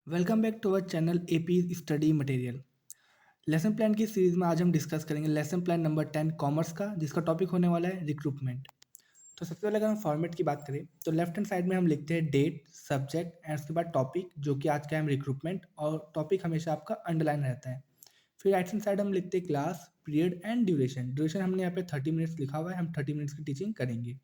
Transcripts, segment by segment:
Welcome back to our channel AP study material. Lesson plan की series में आज हम डिस्कस करेंगे लेसन प्लान नंबर 10 कॉमर्स का, जिसका टॉपिक होने वाला है रिक्रूटमेंट। तो सबसे पहले अगर हम फॉर्मेट की बात करें तो लेफ्ट हैंड साइड में हम लिखते हैं डेट, सब्जेक्ट एंड उसके बाद टॉपिक, जो कि आज का है रिक्रूटमेंट, और टॉपिक हमेशा आपका अंडरलाइन रहता है। फिर राइट हैंड साइड हम लिखते हैं class, period and duration. Duration हमने यहाँ पे 30 मिनट्स लिखा हुआ है, हम 30 मिनट्स की टीचिंग करेंगे।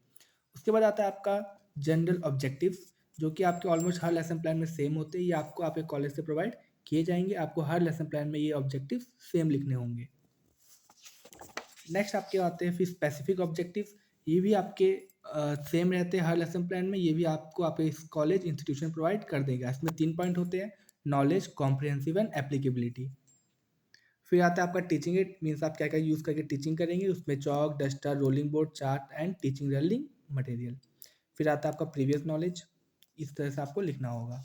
उसके बाद आता है आपका जनरल ऑब्जेक्टिव्स, जो कि आपके ऑलमोस्ट हर लेसन प्लान में सेम होते हैं। ये आपको आपके कॉलेज से प्रोवाइड किए जाएंगे। आपको हर लेसन प्लान में ये ऑब्जेक्टिव्स सेम लिखने होंगे। नेक्स्ट आपके आते हैं फिर स्पेसिफिक ऑब्जेक्टिव्स। ये भी आपके सेम रहते हैं हर लेसन प्लान में। ये भी आपको आपके कॉलेज इंस्टीट्यूशन प्रोवाइड कर देगा। इसमें 3 पॉइंट होते हैं: नॉलेज, कॉम्प्रिहेंसिव एंड एप्लीकेबिलिटी। फिर आता है आपका टीचिंग एड, मीन्स आप क्या क्या यूज़ करके टीचिंग करेंगे। उसमें chalk, duster, rolling board, chart and teaching learning material. फिर आता है आपका प्रीवियस नॉलेज। इस तरह से आपको लिखना होगा।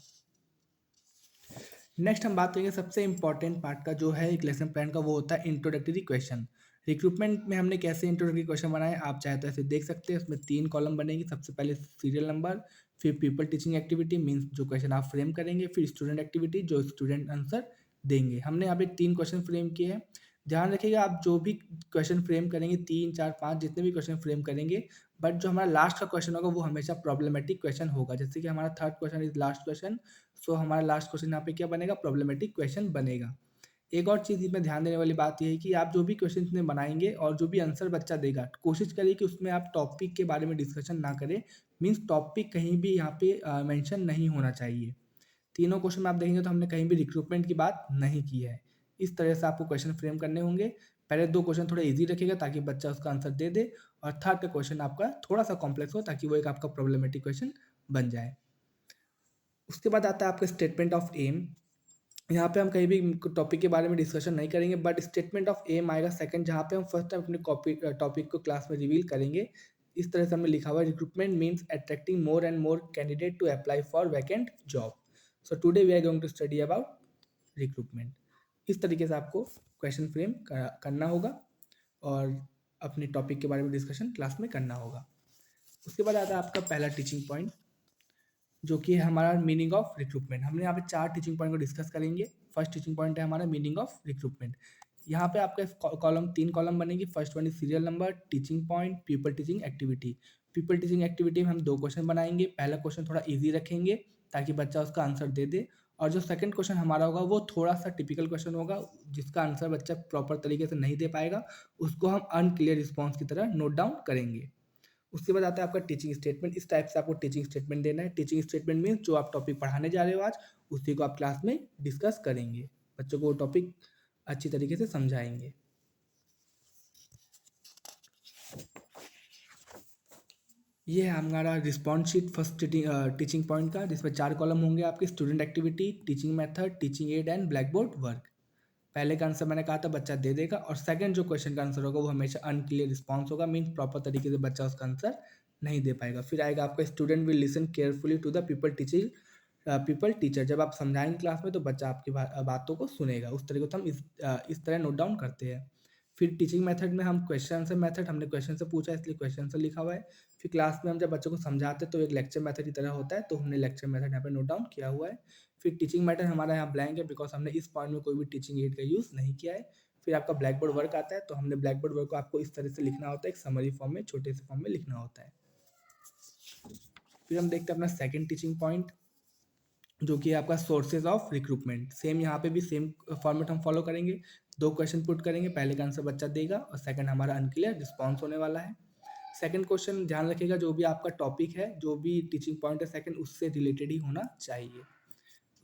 नेक्स्ट हम बात करेंगे सबसे इंपॉर्टेंट पार्ट का, जो है एक लेसन प्लान का, वो होता है इंट्रोडक्टरी क्वेश्चन। रिक्रूटमेंट में हमने कैसे इंट्रोडक्टरी क्वेश्चन बनाए, आप चाहे तो ऐसे देख सकते हैं। उसमें 3 कॉलम बनेगी। सबसे पहले सीरियल नंबर, फिर पीपल टीचिंग एक्टिविटी, मीन्स जो क्वेश्चन आप फ्रेम करेंगे, फिर स्टूडेंट एक्टिविटी, जो स्टूडेंट आंसर देंगे। हमने यहाँ पे 3 क्वेश्चन फ्रेम किए हैं। ध्यान रखिएगा, आप जो भी क्वेश्चन फ्रेम करेंगे, 3, 4, 5 जितने भी क्वेश्चन फ्रेम करेंगे, बट जो हमारा लास्ट का क्वेश्चन होगा वो हमेशा प्रॉब्लमेटिक क्वेश्चन होगा। जैसे कि हमारा third question is last question, so हमारा लास्ट क्वेश्चन यहाँ पे क्या बनेगा, प्रॉब्लमेटिक क्वेश्चन बनेगा। एक और चीज़ इसमें ध्यान देने वाली बात यह है कि आप जो भी क्वेश्चन इसमें बनाएंगे और जो भी आंसर बच्चा देगा, कोशिश करिए कि उसमें आप टॉपिक के बारे में डिस्कशन ना करें। मीन्स टॉपिक कहीं भी यहाँ पे मेंशन नहीं होना चाहिए। तीनों क्वेश्चन में आप देखेंगे तो हमने कहीं भी रिक्रूटमेंट की बात नहीं की है। इस तरह से आपको क्वेश्चन फ्रेम करने होंगे। पहले 2 क्वेश्चन थोड़ा इजी रखिएगा ताकि बच्चा उसका आंसर दे दे, और थर्ड का क्वेश्चन आपका थोड़ा सा कॉम्प्लेक्स हो ताकि वो एक आपका प्रॉब्लमेटिक क्वेश्चन बन जाए। उसके बाद आता है आपका स्टेटमेंट ऑफ एम। यहाँ पे हम कहीं भी टॉपिक के बारे में डिस्कशन नहीं करेंगे, बट स्टेटमेंट ऑफ एम आएगा सेकंड, जहाँ पे हम फर्स्ट टाइम अपने टॉपिक को क्लास में रिवील करेंगे। इस तरह से हमने लिखा हुआ है: recruitment means attracting more and more candidate to apply for vacant job. So today we are going to study about recruitment. इस तरीके से आपको क्वेश्चन फ्रेम करना होगा और अपने टॉपिक के बारे में डिस्कशन क्लास में करना होगा। उसके बाद आता है आपका पहला टीचिंग पॉइंट, जो कि है हमारा मीनिंग ऑफ रिक्रूटमेंट। हमने यहाँ पे 4 टीचिंग पॉइंट को डिस्कस करेंगे। फर्स्ट टीचिंग पॉइंट है हमारा मीनिंग ऑफ रिक्रूटमेंट। यहाँ पे आपके कॉलम 3 कॉलम बनेगी। First one is serial number, teaching point, people teaching activity. People teaching activity में हम 2 क्वेश्चन बनाएंगे। पहला क्वेश्चन थोड़ा ईजी रखेंगे ताकि बच्चा उसका आंसर दे दे, और जो सेकंड क्वेश्चन हमारा होगा वो थोड़ा सा टिपिकल क्वेश्चन होगा, जिसका आंसर बच्चा प्रॉपर तरीके से नहीं दे पाएगा। उसको हम अनक्लियर रिस्पॉन्स की तरह नोट डाउन करेंगे। उसके बाद आता है आपका टीचिंग स्टेटमेंट। इस टाइप से आपको टीचिंग स्टेटमेंट देना है। टीचिंग स्टेटमेंट मीन्स जो आप टॉपिक पढ़ाने जा रहे हो आज, उसी को आप क्लास में डिस्कस करेंगे, बच्चों को वो टॉपिक अच्छी तरीके से समझाएंगे। ये है हमारा response sheet first teaching point का, जिसमें 4 कॉलम होंगे आपके: student activity, teaching method, teaching add and black board work. पहले का आंसर मैंने कहा था बच्चा दे देगा, और सेकंड जो क्वेश्चन का आंसर होगा वो हमेशा अनक्लियर रिस्पॉन्स होगा, मीन्स प्रॉपर तरीके से बच्चा उसका आंसर नहीं दे पाएगा। फिर आएगा आपका student will listen carefully to the pupil teaching, pupil teacher. जब आप समझाएंगे क्लास में तो बच्चा आपकी बातों को सुनेगा। उस तरीके से हम इस तरह नोट डाउन करते हैं। फिर टीचिंग मेथड में हम क्वेश्चन आंसर मेथड, हमने क्वेश्चन से पूछा इसलिए क्वेश्चन आंसर लिखा हुआ है। फिर क्लास में हम जब बच्चों को समझाते हैं तो एक लेक्चर मेथड की तरह होता है, तो हमने लेक्चर मेथड यहाँ पे नोट डाउन किया हुआ है। फिर टीचिंग मेथड हमारा यहाँ ब्लैंक है, बिकॉज हमने इस पॉइंट में कोई भी टीचिंग एड का यूज़ नहीं किया है। फिर आपका ब्लैक बोर्ड वर्क आता है, तो हमने ब्लैक बोर्ड वर्क को आपको इस तरह से लिखना होता है, एक समरी फॉर्म में, छोटे से फॉर्म में लिखना होता है। फिर हम देखते हैं अपना सेकंड टीचिंग पॉइंट, जो कि है आपका सोर्सेज ऑफ रिक्रूटमेंट। सेम यहाँ पे भी सेम फॉर्मेट हम फॉलो करेंगे। 2 क्वेश्चन पुट करेंगे, पहले का आंसर बच्चा देगा और सेकंड हमारा अनक्लियर रिस्पॉन्स होने वाला है। सेकंड क्वेश्चन ध्यान रखिएगा, जो भी आपका टॉपिक है, जो भी टीचिंग पॉइंट है सेकंड, उससे रिलेटेड ही होना चाहिए।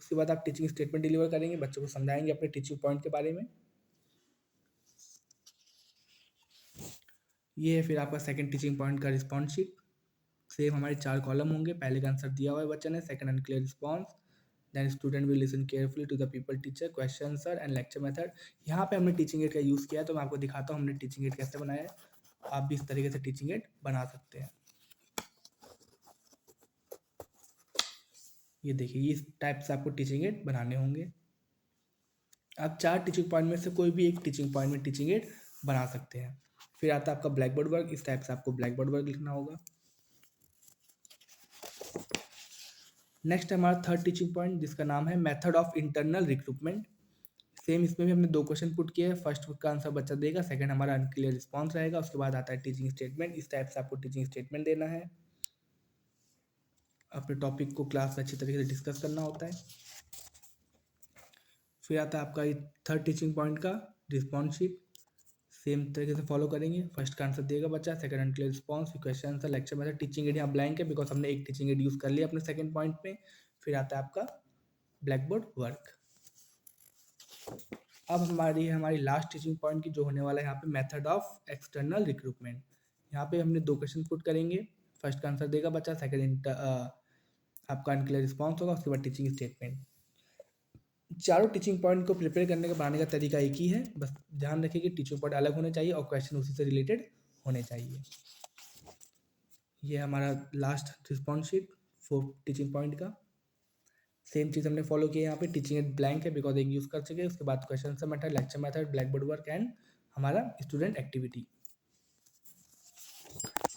उसके बाद आप टीचिंग स्टेटमेंट डिलीवर करेंगे, बच्चों को समझाएंगे अपने टीचिंग पॉइंट के बारे में। ये है फिर आपका सेकंड टीचिंग पॉइंट का रिस्पॉन्स शीट। सेम हमारे 4 कॉलम होंगे। पहले का आंसर दिया हुआ है बच्चे ने, second unclear response, then student will listen carefully to the pupil teacher, question answer and lecture method. यहाँ पे हमने टीचिंग एड का यूज़ किया है, तो मैं आपको दिखाता हूँ हमने टीचिंग एड कैसे बनाया है। आप भी इस तरीके से टीचिंग एड बना सकते हैं। ये देखिए, इस टाइप से आपको टीचिंग एड बनाने होंगे। आप 4 टीचिंग पॉइंट में से कोई भी एक टीचिंग पॉइंट में टीचिंग एड बना सकते हैं। फिर आता है आपका ब्लैक बोर्ड वर्क। इस टाइप से आपको ब्लैक बोर्ड वर्क लिखना होगा। नेक्स्ट है हमारा थर्ड टीचिंग पॉइंट जिसका नाम है method of internal recruitment. Same इसमें भी हमने 2 क्वेश्चन पुट किए हैं। फर्स्ट का आंसर बच्चा देगा, सेकंड हमारा अनक्लियर रिस्पॉन्स रहेगा। उसके बाद आता है टीचिंग स्टेटमेंट। इस टाइप से आपको टीचिंग स्टेटमेंट देना है। अपने टॉपिक को क्लास में अच्छी तरीके से डिस्कस करना होता है। फिर आता है आपका थर्ड टीचिंग पॉइंट का रिस्पॉन्स शीट। सेम तरीके से फॉलो करेंगे। फर्स्ट का आंसर देगा बच्चा, सेकंड अनक्लियर रिस्पॉन्स, फिर question answer, lecture method. Teaching add यहाँ ब्लैंक है बिकॉज हमने एक टीचिंग एड यूज़ कर लिया अपने सेकंड पॉइंट में। फिर आता है आपका ब्लैक बोर्ड वर्क। अब हमारी लास्ट टीचिंग पॉइंट की जो होने वाला है यहाँ पे मेथड ऑफ एक्सटर्नल रिक्रूटमेंट। यहाँ पे हमने 2 क्वेश्चन पुट करेंगे। फर्स्ट का आंसर देगा बच्चा, सेकंड आपका अनक्लियर रिस्पॉन्स होगा, उसके बाद टीचिंग स्टेटमेंट। चारों टीचिंग पॉइंट को प्रिपेयर करने का बनाने का तरीका एक ही है, बस ध्यान रखिए कि टीचिंग पॉइंट अलग होने चाहिए और क्वेश्चन उसी से रिलेटेड होने चाहिए। ये हमारा last response sheet 4 teaching point का। सेम चीज़ हमने फॉलो किया यहाँ पे। टीचिंग एड ब्लैंक है बिकॉज एक यूज़ कर चुके हैं। उसके बाद question answer method, lecture method, black board work and हमारा student activity.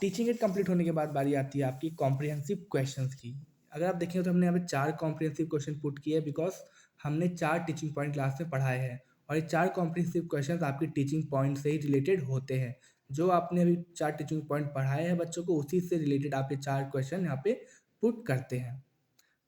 Teaching aid complete होने के बाद बारी आती है आपकी कॉम्प्रिहेंसिव क्वेश्चंस की। अगर आप देखें तो हमने यहाँ पे 4 कॉम्प्रिहेंसिव क्वेश्चन पुट किए बिकॉज हमने 4 टीचिंग पॉइंट क्लास में पढ़ाए हैं और ये 4 कॉम्प्रिहेंसिव क्वेश्चंस आपकी टीचिंग पॉइंट से ही रिलेटेड होते हैं। जो आपने अभी 4 टीचिंग पॉइंट पढ़ाए हैं बच्चों को, उसी से रिलेटेड आप ये 4 क्वेश्चन यहाँ पे पुट करते हैं।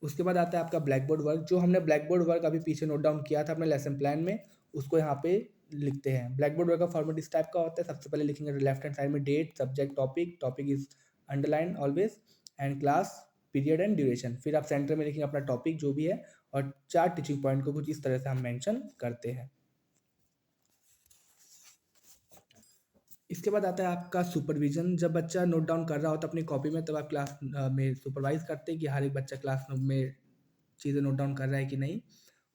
उसके बाद आता है आपका ब्लैक बोर्ड वर्क। जो हमने ब्लैक बोर्ड वर्क अभी पीछे नोट डाउन किया था अपने लेसन प्लान में, उसको यहाँ पे लिखते हैं। ब्लैक बोर्ड वर्क का फॉर्मेट इस टाइप का होता है। सबसे पहले लिखेंगे लेफ्ट हैंड साइड में date, subject, topic, topic is underline always, and class, period and duration. फिर आप सेंटर में लिखेंगे अपना टॉपिक जो भी है और 4 टीचिंग पॉइंट को कुछ इस तरह से हम मेंशन करते हैं। इसके बाद आता है आपका सुपरविजन। जब बच्चा नोट डाउन कर रहा होता है अपनी कॉपी में, तब आप क्लास में सुपरवाइज करते हैं कि हर एक बच्चा क्लास में चीज़ें नोट डाउन कर रहा है कि नहीं।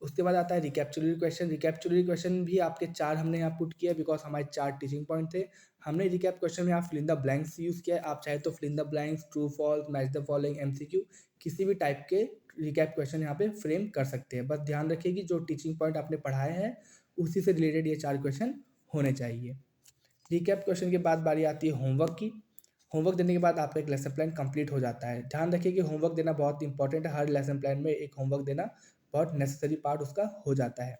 उसके बाद आता है रिकैप्चुलरी क्वेश्चन। रिकैप्चुलरी क्वेश्चन भी आपके 4 हमने यहाँ पुट किया बिकॉज हमारे 4 टीचिंग पॉइंट थे। हमने रिकैप क्वेश्चन में यहाँ fill in the blanks use किया है। आप चाहे तो fill in the blanks, true false, match the following, MCQ, किसी भी टाइप के रिकैप क्वेश्चन यहाँ पे फ्रेम कर सकते हैं। बस ध्यान रखिए कि जो टीचिंग पॉइंट आपने पढ़ाए हैं उसी से रिलेटेड ये 4 क्वेश्चन होने चाहिए। रिकैप क्वेश्चन के बाद बारी आती है होमवर्क की। होमवर्क देने के बाद आपका एक लेसन प्लान कंप्लीट हो जाता है। ध्यान रखिए कि होमवर्क देना बहुत इंपॉर्टेंट है। हर लेसन प्लान में एक होमवर्क देना बहुत नेसेसरी पार्ट उसका हो जाता है।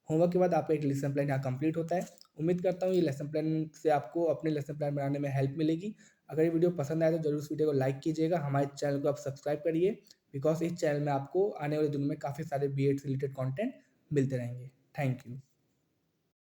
होमवर्क के बाद आपका एक लेसन प्लान यहाँ कंप्लीट होता है। उम्मीद करता हूँ ये लेसन प्लान से आपको अपने लेसन प्लान बनाने में हेल्प मिलेगी। अगर ये वीडियो पसंद आए तो जरूर इस वीडियो को लाइक कीजिएगा। हमारे चैनल को आप सब्सक्राइब करिए बिकॉज इस चैनल में आपको आने वाले दिनों में काफ़ी सारे बीएड से रिलेटेड कॉन्टेंट मिलते रहेंगे। Thank you.